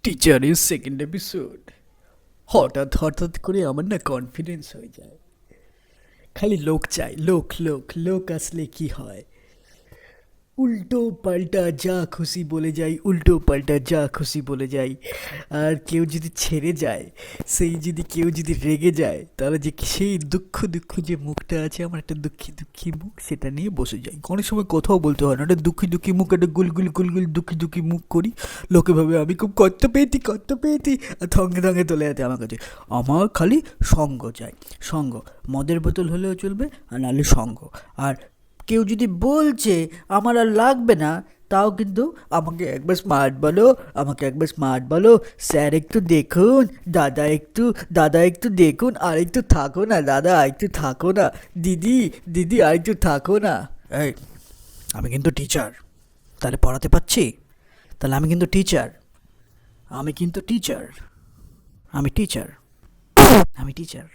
টিচারের second episode. হঠাৎ হঠাৎ করে আমার না কনফিডেন্স হয়ে যায়। খালি লোক চাই, লোক লোক লোক আসলে কি হয়, উল্টো পাল্টা যা খুশি বলে যাই, উল্টো পাল্টা যা খুশি বলে যাই। আর কেউ যদি ছেড়ে যায়, কেউ যদি রেগে যায়, তাহলে যে সেই দুঃখ দুঃখ যে মুখটা আছে আমার, একটা দুঃখী দুঃখী মুখ, সেটা নিয়ে বসে যাই। অনেক সময় কথাও বলতে হয় না, একটা দুঃখী দুঃখী মুখ, একটা গুলগুল গুলগুল দুঃখী দুঃখী মুখ করি। লোকে ভাবে আমি খুব কষ্ট পেয়েছি, আর থঙ্গে থঙ্গে চলে যেতে আমার কাছে। আমার খালি সঙ্গ চাই, সঙ্গ। মদের বোতল হলেও চলবে, আর নাহলে সঙ্গ। আর কেউ যদি বলছে আমার আর লাগবে না, তাও কিন্তু আমাকে একবার স্মার্ট বলো, আমাকে একবার স্মার্ট বলো। স্যার একটু দেখুন, দাদা একটু দেখুন, আর একটু থাকো না দাদা, আর একটু থাকো না দিদি, দিদি আর একটু থাকো না। এই, আমি কিন্তু টিচার, তাহলে পড়াতে পারছি? তাহলে আমি কিন্তু টিচার, আমি কিন্তু টিচার, আমি টিচার, আমি টিচার।